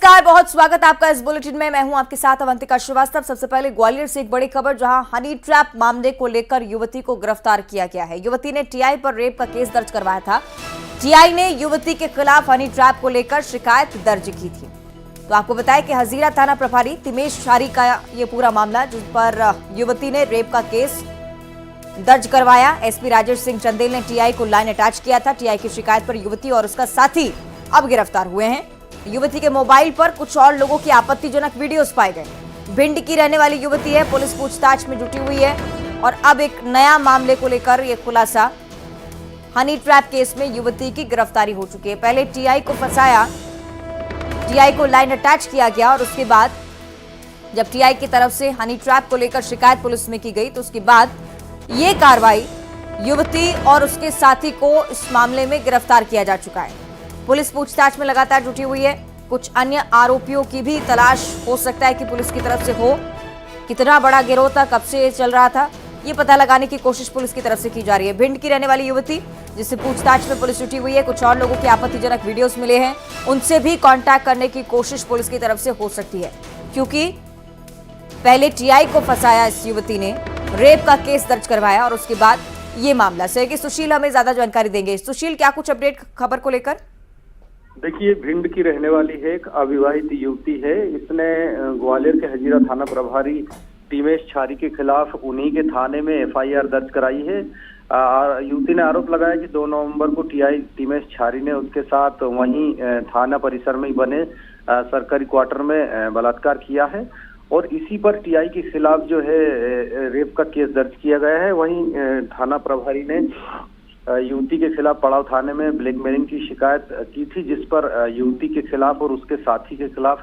नमस्कार, बहुत स्वागत आपका इस बुलेटिन में। मैं हूं आपके साथ अवंतिका श्रीवास्तव। सबसे पहले ग्वालियर से एक बड़ी खबर, जहां हनी ट्रैप मामले को लेकर युवती को गिरफ्तार किया गया है। युवती ने टीआई पर रेप का केस दर्ज करवाया था। टीआई ने युवती के खिलाफ हनी ट्रैप को लेकर शिकायत दर्ज की थी। तो आपको बताया कि हजीरा थाना प्रभारी तिमेश छारी का ये पूरा मामला, जिस पर युवती ने रेप का केस दर्ज करवाया। एसपी राजेश सिंह चंदेल ने टीआई को लाइन अटैच किया था। टीआई की शिकायत पर युवती और उसका साथी अब गिरफ्तार हुए हैं। युवती के मोबाइल पर कुछ और लोगों की आपत्तिजनक वीडियोस पाए गए। भिंड की रहने वाली युवती है, पुलिस पूछताछ में जुटी हुई है। और अब एक नया मामले को लेकर यह खुलासा, हनी ट्रैप केस में युवती की गिरफ्तारी हो चुकी है। पहले टीआई को फंसाया, टीआई को लाइन अटैच किया गया और उसके बाद जब टीआई की तरफ से हनी ट्रैप को लेकर शिकायत पुलिस में की गई, तो उसके बाद ये कार्रवाई युवती और उसके साथी को इस मामले में गिरफ्तार किया जा चुका है। पुलिस पूछताछ में लगातार जुटी हुई है। कुछ अन्य आरोपियों की भी तलाश हो सकता है कि पुलिस की तरफ से हो। कितना बड़ा गिरोह था, कब से चल रहा था, ये पता लगाने की कोशिश पुलिस की तरफ से की जा रही है। भिंड की रहने वाली युवती, जिससे पूछताछ में पुलिस जुटी हुई है, कुछ और लोगों के आपत्तिजनक वीडियोस मिले हैं, उनसे भी कांटेक्ट करने की कोशिश पुलिस की तरफ से हो सकती है, क्योंकि पहले टीआई को फंसाया इस युवती ने, रेप का केस दर्ज करवाया और उसके बाद ये मामला। सहयोगी सुशील हमें ज्यादा जानकारी देंगे। सुशील, क्या कुछ अपडेट खबर को लेकर? देखिए, भिंड की रहने वाली है, एक अविवाहित युवती है। इसने ग्वालियर के हजीरा थाना प्रभारी तिमेश छारी के खिलाफ उन्हीं के थाने में एफआईआर दर्ज कराई है। युवती ने आरोप लगाया कि 2 नवंबर को टीआई तिमेश छारी ने उसके साथ वहीं थाना परिसर में ही बने सरकारी क्वार्टर में बलात्कार किया है और इसी पर टीआई के खिलाफ जो है रेप का केस दर्ज किया गया है। वहीं थाना प्रभारी ने युवती के खिलाफ पड़ाव थाने में ब्लैकमेलिंग की शिकायत की थी, जिस पर युवती के खिलाफ और उसके साथी के खिलाफ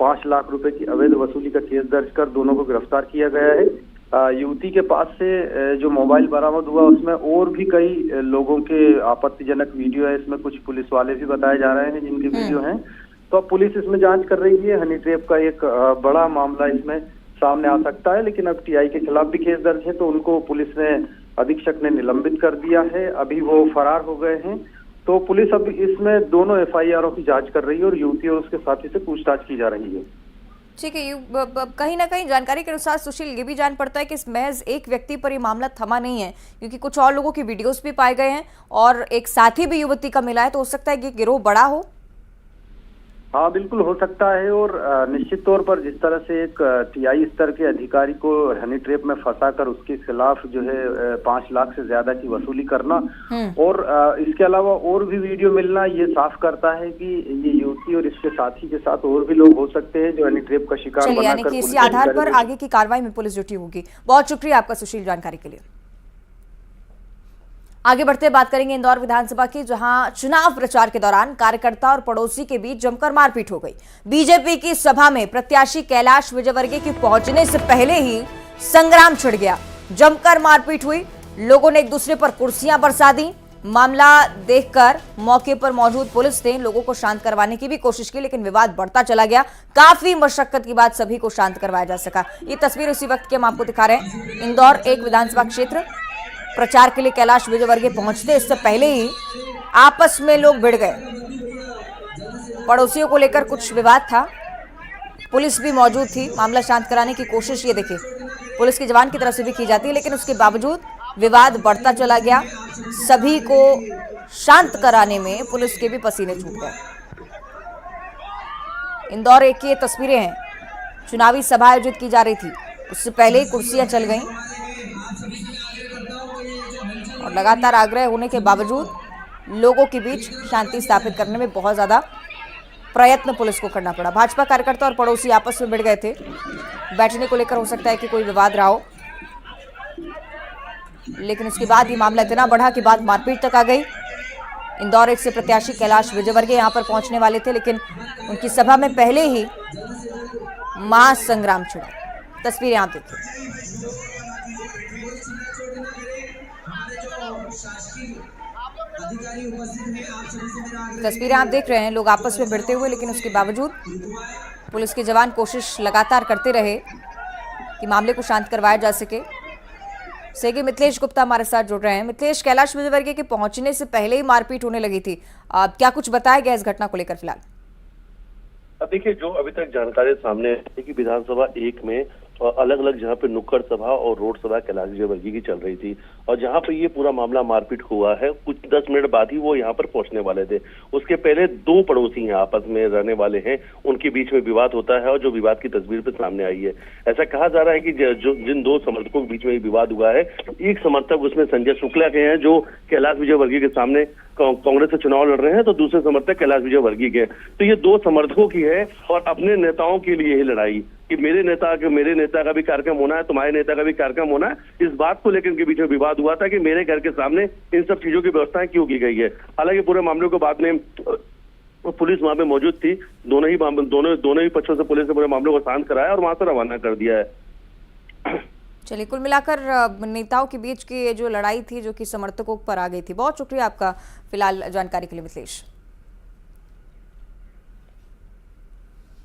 5 लाख रुपए की अवैध वसूली का केस दर्ज कर दोनों को गिरफ्तार किया गया है। युवती के पास से जो मोबाइल बरामद हुआ, उसमें और भी कई लोगों के आपत्तिजनक वीडियो है। इसमें कुछ पुलिस वाले भी बताए जा रहे हैं जिनके वीडियो हैं। तो अब पुलिस इसमें जांच कर रही है। हनी ट्रैप का एक बड़ा मामला इसमें सामने आ सकता है, लेकिन अब टीआई के खिलाफ भी केस दर्ज है, तो उनको पुलिस ने अधीक्षक ने निलंबित कर दिया है। अभी वो फरार हो गए हैं। तो पुलिस अब इसमें दोनों एफआईआरों की जांच कर रही है और युवती और उसके साथी से पूछताछ की जा रही है। ठीक है, कहीं ना कहीं जानकारी के अनुसार सुशील, ये भी जान पड़ता है कि इस महज एक व्यक्ति पर ये मामला थमा नहीं है, क्योंकि कुछ और लोगों की वीडियोस भी पाए गए हैं और एक साथी भी युवती का मिला है। तो हो सकता है कि गिरोह बड़ा हो। हाँ, बिल्कुल हो सकता है। और निश्चित तौर पर जिस तरह से एक टीआई स्तर के अधिकारी को हनी ट्रैप में फंसाकर उसके खिलाफ जो है 5 लाख से ज्यादा की वसूली करना और इसके अलावा और भी वीडियो मिलना, ये साफ करता है कि ये युवती और इसके साथी के साथ और भी लोग हो सकते हैं जो हनी ट्रैप का शिकार बनाकर। यानी कि इसी आधार पर आगे की कार्रवाई में पुलिस जुटी होगी। बहुत शुक्रिया आपका सुशील, जानकारी के लिए। आगे बढ़ते बात करेंगे इंदौर विधानसभा की, जहां चुनाव प्रचार के दौरान कार्यकर्ता और पड़ोसी के बीच जमकर मारपीट हो गई। बीजेपी की सभा में प्रत्याशी कैलाश विजयवर्गीय के पहुंचने से पहले ही संग्राम छिड़ गया। जमकर मारपीट हुई, लोगों ने एक दूसरे पर कुर्सियां बरसा दी। मामला देखकर मौके पर मौजूद पुलिस ने लोगों को शांत करवाने की भी कोशिश की, लेकिन विवाद बढ़ता चला गया। काफी मशक्कत के बाद सभी को शांत करवाया जा सका। ये तस्वीर उसी वक्त की हम आपको दिखा रहे हैं। इंदौर 1 विधानसभा क्षेत्र प्रचार के लिए कैलाश विजयवर्गीय पहुंचते इससे पहले ही आपस में लोग भिड़ गए। पड़ोसियों को लेकर कुछ विवाद था, पुलिस भी मौजूद थी। मामला शांत कराने की कोशिश, ये देखिए, पुलिस के जवान की तरफ से भी की जाती है, लेकिन उसके बावजूद विवाद बढ़ता चला गया। सभी को शांत कराने में पुलिस के भी पसीने छूट गए। इंदौर 1 की ये तस्वीरें हैं। चुनावी सभा आयोजित की जा रही थी, उससे पहले ही कुर्सियां चल गईं और लगातार आग्रह होने के बावजूद लोगों के बीच शांति स्थापित करने में बहुत ज्यादा प्रयत्न पुलिस को करना पड़ा। भाजपा कार्यकर्ता और पड़ोसी आपस में भिड़ गए थे। बैठने को लेकर हो सकता है कि कोई विवाद रहा हो, लेकिन उसके बाद ये मामला इतना बढ़ा कि बात मारपीट तक आ गई। इंदौर 1 से प्रत्याशी कैलाश विजयवर्गीय यहां पर पहुंचने वाले थे, लेकिन उनकी सभा में पहले ही महासंग्राम छिड़ा। तस्वीरें आप देखिए। तस्वीरें आप देख रहे हैं, लोग आपस में भिड़ते हुए, लेकिन उसके बावजूद पुलिस के जवान कोशिश लगातार करते रहे कि मामले को शांत करवाया जा सके। सहयोगी मिथिलेश गुप्ता हमारे साथ जुड़ रहे हैं। मिथिलेश, कैलाश विजयवर्गीय के पहुंचने से पहले ही मारपीट होने लगी थी, क्या कुछ बताया गया इस घटना को लेकर फिलहाल? अब देखिए, जो अभी तक जानकारी सामने है कि विधानसभा 1 में अलग अलग जहां पे नुक्कड़ सभा और रोड सभा कैलाश विजयवर्गीय की चल रही थी, और जहां पे ये पूरा मामला मारपीट हुआ है, कुछ 10 मिनट बाद ही वो यहाँ पर पहुंचने वाले थे। उसके पहले दो पड़ोसी यहाँ आपस में रहने वाले हैं, उनके बीच में विवाद होता है, और जो विवाद की तस्वीर पे सामने आई है, ऐसा कहा जा रहा है कि जो जिन दो समर्थकों के बीच में विवाद हुआ है, एक समर्थक उसमें संजय शुक्ला के हैं जो कैलाश विजयवर्गीय के सामने कांग्रेस से चुनाव लड़ रहे हैं, तो दूसरे समर्थक कैलाश विजयवर्गीय के। तो ये दो समर्थकों की है, और अपने नेताओं के लिए ही लड़ाई कि मेरे नेता का भी कार्यक्रम होना है, तुम्हारे नेता का भी कार्यक्रम होना है, इस बात को लेकर इनके बीच में विवाद हुआ था कि मेरे घर के सामने इन सब चीजों की व्यवस्थाएं क्यों की गई है। हालांकि पूरे मामले को बाद में पुलिस वहां पे मौजूद थी, दोनों ही पक्षों से पुलिस ने पूरे मामले को शांत कराया और वहां से रवाना कर दिया है। चलिए, कुल मिलाकर नेताओं के बीच की ये जो लड़ाई थी जो कि समर्थकों पर आ गई थी। बहुत शुक्रिया आपका फिलहाल जानकारी के लिए मिथिलेश।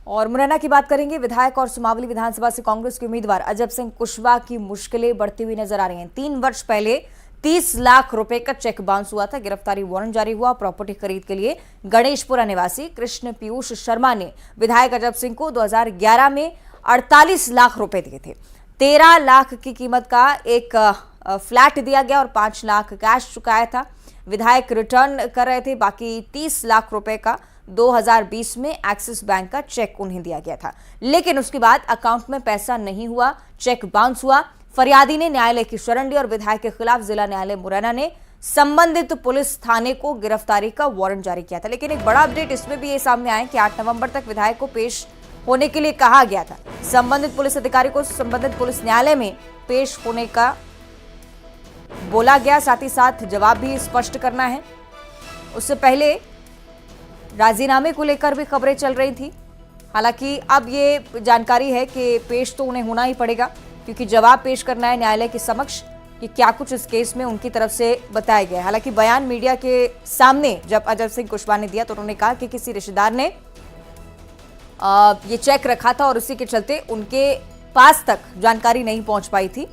और मुरैना की बात करेंगे। विधायक और सुमावली विधानसभा से कांग्रेस के उम्मीदवार अजब सिंह कुशवाहा की मुश्किलें बढ़ती हुई नजर आ रही हैं। 3 वर्ष पहले 30 लाख रुपए का चेक बाउंस हुआ था। गिरफ्तारी वारंट जारी हुआ। प्रॉपर्टी खरीद के लिए गणेशपुरा निवासी कृष्ण पीयूष शर्मा ने विधायक अजब सिंह को 2011 में 48 लाख रुपए दिए थे। 13 लाख की कीमत का एक फ्लैट दिया गया और 5 लाख कैश चुकाया था। विधायक रिटर्न कर रहे थे। बाकी 30 लाख रुपए का 2020 में एक्सिस बैंक का चेक उन्हें दिया गया था, लेकिन उसके बाद अकाउंट में पैसा नहीं हुआ, चेक बाउंस हुआ। फरियादी ने न्यायालय की शरण ली और विधायक के खिलाफ जिला न्यायालय मुरैना ने संबंधित पुलिस थाने को गिरफ्तारी का वारंट जारी किया था। लेकिन एक बड़ा अपडेट इसमें भी ये सामने आया कि 8 नवंबर तक विधायक को पेश होने के लिए कहा गया था। संबंधित पुलिस अधिकारी को संबंधित पुलिस न्यायालय में पेश होने का बोला गया, साथ ही साथ जवाब भी स्पष्ट करना है। उससे पहले राजीनामे को लेकर भी खबरें चल रही थी। हालांकि अब ये जानकारी है कि पेश तो उन्हें होना ही पड़ेगा, क्योंकि जवाब पेश करना है न्यायालय के समक्ष कि क्या कुछ इस केस में उनकी तरफ से बताया गया। हालांकि बयान मीडिया के सामने जब अजब सिंह कुशवाहा ने दिया तो उन्होंने कहा कि किसी रिश्तेदार ने ये चेक रखा था और उसी के चलते उनके पास तक जानकारी नहीं पहुंच पाई थी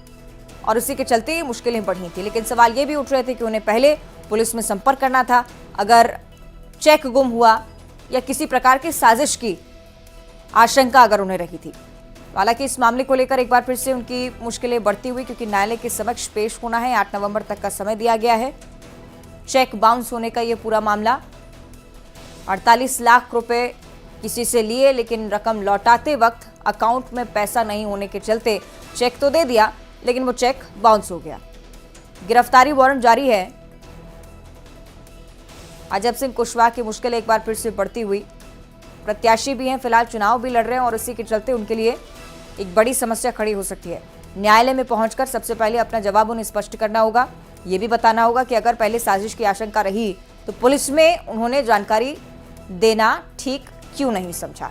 और उसी के चलते ये मुश्किलें बढ़ी थी। लेकिन सवाल ये भी उठ रहे थे कि उन्हें पहले पुलिस में संपर्क करना था अगर चेक गुम हुआ या किसी प्रकार की साजिश की आशंका अगर उन्हें रही थी। हालांकि इस मामले को लेकर एक बार फिर से उनकी मुश्किलें बढ़ती हुई, क्योंकि न्यायालय के समक्ष पेश होना है। 8 नवंबर तक का समय दिया गया है। चेक बाउंस होने का ये पूरा मामला, 48 लाख रुपए किसी से लिए, लेकिन रकम लौटाते वक्त अकाउंट में पैसा नहीं होने के चलते चेक तो दे दिया लेकिन वो चेक बाउंस हो गया। गिरफ्तारी वारंट जारी है। अजब सिंह कुशवाहा की मुश्किलें एक बार फिर से बढ़ती हुई। प्रत्याशी भी हैं, फिलहाल चुनाव भी लड़ रहे हैं और इसी के चलते उनके लिए एक बड़ी समस्या खड़ी हो सकती है। न्यायालय में पहुंचकर सबसे पहले अपना जवाब उन्हें स्पष्ट करना होगा। ये भी बताना होगा कि अगर पहले साजिश की आशंका रही तो पुलिस में उन्होंने जानकारी देना ठीक क्यों नहीं समझा।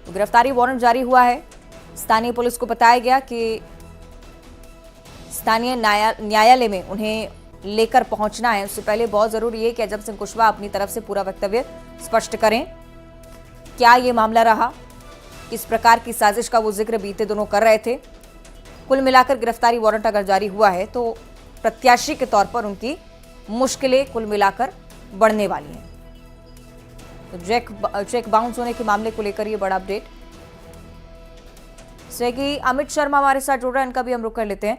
तो गिरफ्तारी वारंट जारी हुआ है। स्थानीय पुलिस को बताया गया कि स्थानीय न्यायालय में उन्हें लेकर पहुंचना है। उससे पहले बहुत जरूरी है कि अजब सिंह कुशवाहा अपनी तरफ से पूरा वक्तव्य स्पष्ट करें। क्या ये मामला रहा, किस प्रकार की साजिश का वो जिक्र बीते दोनों कर रहे थे। कुल मिलाकर गिरफ्तारी वारंट अगर जारी हुआ है तो प्रत्याशी के तौर पर उनकी मुश्किलें कुल मिलाकर बढ़ने वाली हैं। तो चेक बाउंस होने के मामले को लेकर ये बड़ा अपडेट से कि अमित शर्मा हमारे साथ जुड़ रहे हैं, इनका भी हम रुख कर लेते हैं।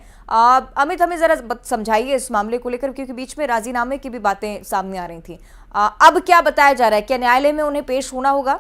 अमित, हमें जरा समझाइए इस मामले को लेकर, क्योंकि बीच में राजीनामे की भी बातें सामने आ रही थी। अब क्या बताया जा रहा है, क्या न्यायालय में उन्हें पेश होना होगा?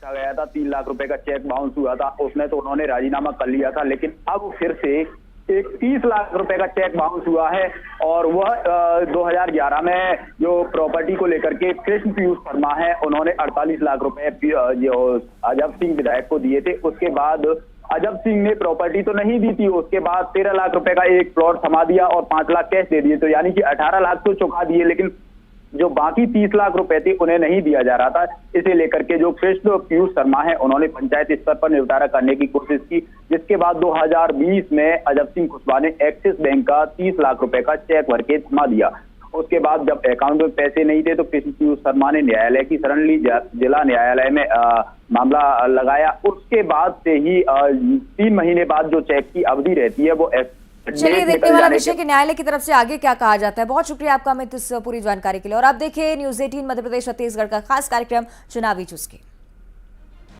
गया था 3 लाख रुपए का चेक बाउंस हुआ था, उसमें तो उन्होंने राजीनामा कर लिया था, लेकिन अब फिर से एक 30 लाख रुपए का चेक बाउंस हुआ है और वह 2011 में जो प्रॉपर्टी को लेकर के कृष्ण पीयूष शर्मा है, उन्होंने 48 लाख रुपए जो अजब सिंह विधायक को दिए थे। उसके बाद अजब सिंह ने प्रॉपर्टी तो नहीं दी थी, उसके बाद 13 लाख रुपए का एक प्लॉट थमा दिया और 5 लाख कैश दे दिए, तो यानी कि 18 लाख तो चुका दिए, लेकिन जो बाकी 30 लाख रुपए थे उन्हें नहीं दिया जा रहा था। इसे लेकर के जो कृष्ण पीयूष शर्मा है, उन्होंने पंचायत स्तर पर निपटारा करने की कोशिश की, जिसके बाद 2020 में अजब सिंह कुशवाहा ने एक्सिस बैंक का 30 लाख रुपए का चेक भर के थमा दिया उसके बाद जब अकाउंट में पैसे नहीं थे तो कृष्ण पीयूष शर्मा ने न्यायालय की शरण ली, जिला न्यायालय में मामला लगाया। उसके बाद से ही 3 महीने बाद जो चेक की अवधि रहती है वो चलिए देखने वाला विषय कि न्यायालय की तरफ से आगे क्या कहा जाता है। बहुत शुक्रिया आपका अमित इस पूरी जानकारी के लिए। और आप देखिए न्यूज़ 18 मध्य प्रदेश छत्तीसगढ़ का खास कार्यक्रम चुनावी चुस्की।